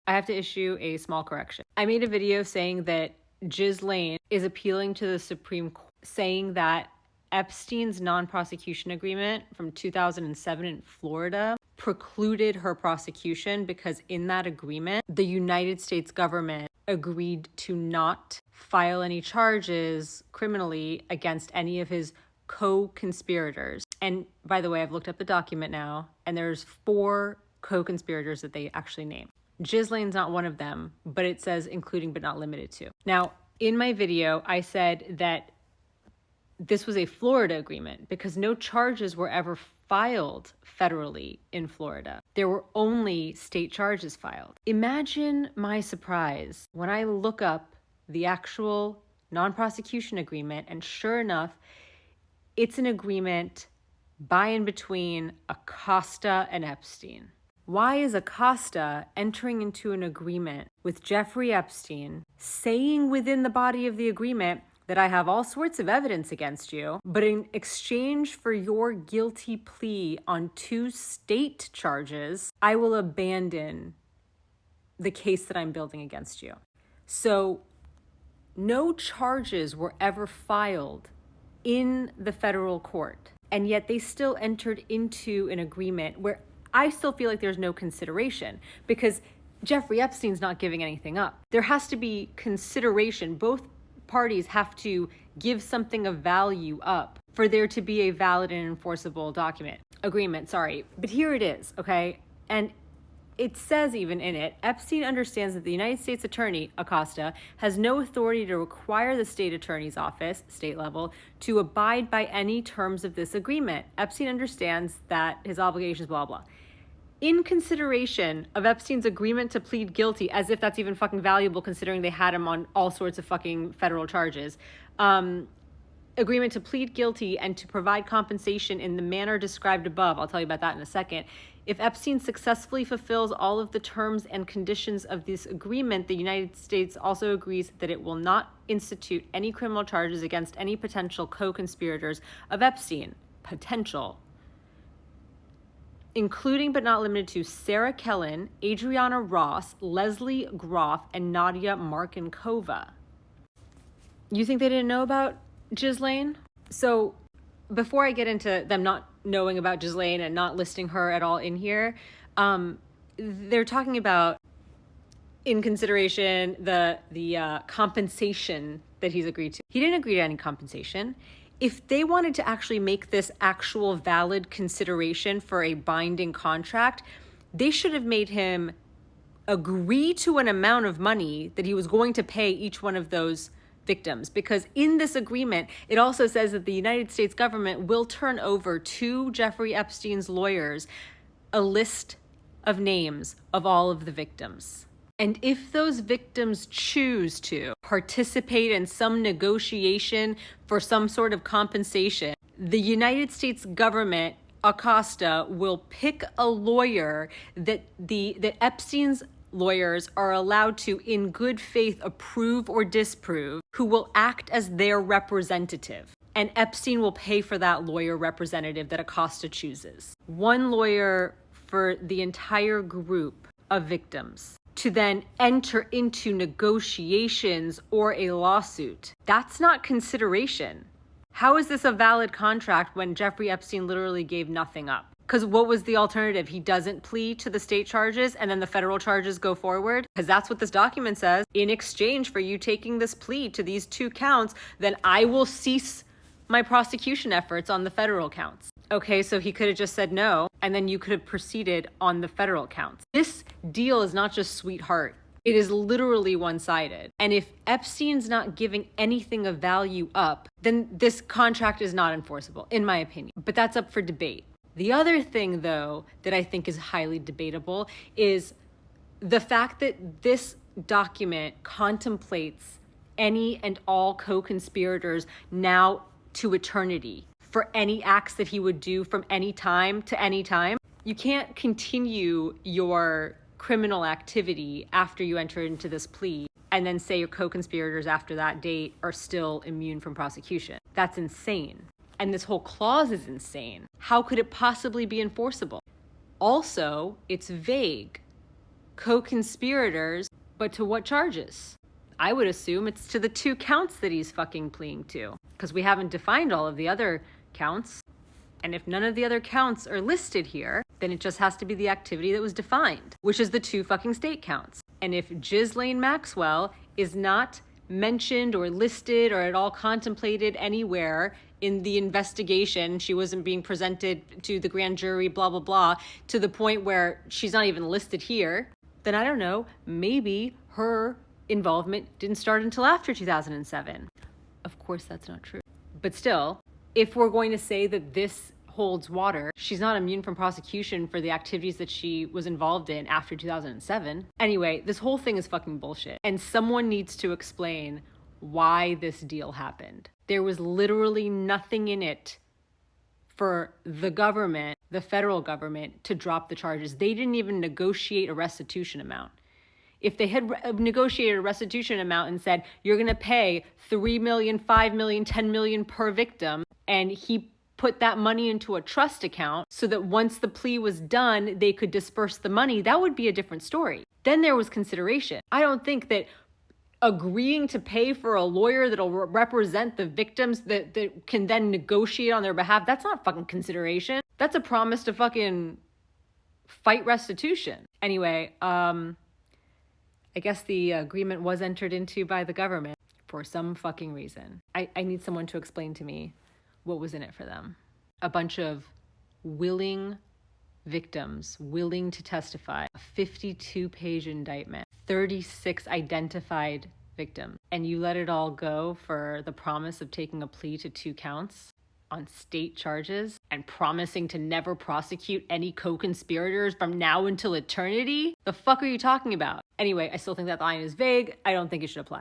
I have to issue a small correction. I made a video saying that Ghislaine is appealing to the Supreme Court, saying that Epstein's non-prosecution agreement from 2007 in Florida precluded her prosecution because in that agreement, the United States government agreed to not file any charges criminally against any of his co-conspirators. And by the way, I've looked up the document now, and there's 4 co-conspirators that they actually name. Ghislaine's not one of them, but it says including but not limited to. Now, in my video, I said that this was a Florida agreement because no charges were ever filed federally in Florida. There were only state charges filed. Imagine my surprise when I look up the actual non-prosecution agreement, and sure enough, it's an agreement by and between Acosta and Epstein. Why is Acosta entering into an agreement with Jeffrey Epstein, saying within the body of the agreement that I have all sorts of evidence against you, but in exchange for your guilty plea on 2 state charges, I will abandon the case that I'm building against you? So no charges were ever filed in the federal court, and yet they still entered into an agreement where I still feel like there's no consideration because Jeffrey Epstein's not giving anything up. There has to be consideration. Both parties have to give something of value up for there to be a valid and enforceable agreement. But here it is, okay? And it says even in it, Epstein understands that the United States Attorney, Acosta, has no authority to require the state attorney's office, state level, to abide by any terms of this agreement. Epstein understands that his obligations, blah, blah. In consideration of Epstein's agreement to plead guilty, as if that's even fucking valuable considering they had him on all sorts of fucking federal charges, agreement to plead guilty and to provide compensation in the manner described above. I'll tell you about that in a second. If Epstein successfully fulfills all of the terms and conditions of this agreement, the United States also agrees that it will not institute any criminal charges against any potential co-conspirators of Epstein. Potential. Including but not limited to Sarah Kellen, Adriana Ross, Leslie Groff, and Nadia Markinkova. You think they didn't know about Ghislaine? So before I get into them not knowing about Ghislaine and not listing her at all in here, they're talking about, in consideration, the compensation that he's agreed to. He didn't agree to any compensation. If they wanted to actually make this actual valid consideration for a binding contract, they should have made him agree to an amount of money that he was going to pay each one of those victims. Because in this agreement, it also says that the United States government will turn over to Jeffrey Epstein's lawyers a list of names of all of the victims. And if those victims choose to participate in some negotiation for some sort of compensation, the United States government, Acosta, will pick a lawyer that Epstein's lawyers are allowed to, in good faith, approve or disprove, who will act as their representative. And Epstein will pay for that lawyer representative that Acosta chooses. One lawyer for the entire group of victims, to then enter into negotiations or a lawsuit. That's not consideration. How is this a valid contract when Jeffrey Epstein literally gave nothing up? Because what was the alternative? He doesn't plead to the state charges and then the federal charges go forward? Because that's what this document says. In exchange for you taking this plea to these 2 counts, then I will cease my prosecution efforts on the federal counts. Okay, so he could have just said no, and then you could have proceeded on the federal counts. This deal is not just sweetheart. It is literally one-sided. And if Epstein's not giving anything of value up, then this contract is not enforceable, in my opinion. But that's up for debate. The other thing, though, that I think is highly debatable is the fact that this document contemplates any and all co-conspirators now to eternity for any acts that he would do from any time to any time. You can't continue your criminal activity after you enter into this plea and then say your co-conspirators after that date are still immune from prosecution. That's insane. And this whole clause is insane. How could it possibly be enforceable? Also, it's vague. co-conspirators, but to what charges? I would assume it's to the 2 counts that he's fucking pleading to, because we haven't defined all of the other counts. And if none of the other counts are listed here, then it just has to be the activity that was defined, which is the 2 fucking state counts. And if Ghislaine Maxwell is not mentioned or listed or at all contemplated anywhere in the investigation, she wasn't being presented to the grand jury, blah, blah, blah, to the point where she's not even listed here, then I don't know, maybe her involvement didn't start until after 2007. Of course, that's not true. But still, if we're going to say that this holds water, she's not immune from prosecution for the activities that she was involved in after 2007. Anyway, this whole thing is fucking bullshit. And someone needs to explain why this deal happened. There was literally nothing in it for the government, the federal government, to drop the charges. They didn't even negotiate a restitution amount. If they had negotiated a restitution amount and said, you're going to pay $3 million, $5 million, $10 million per victim, and he put that money into a trust account so that once the plea was done, they could disperse the money, that would be a different story. Then there was consideration. I don't think that agreeing to pay for a lawyer that'll represent the victims that can then negotiate on their behalf, that's not fucking consideration. That's a promise to fucking fight restitution. Anyway, I guess the agreement was entered into by the government for some fucking reason. I need someone to explain to me what was in it for them. A bunch of willing victims willing to testify, a 52-page indictment, 36 identified victims, and you let it all go for the promise of taking a plea to 2 counts on state charges and promising to never prosecute any co-conspirators from now until eternity? The fuck are you talking about? Anyway, I still think that line is vague. I don't think it should apply.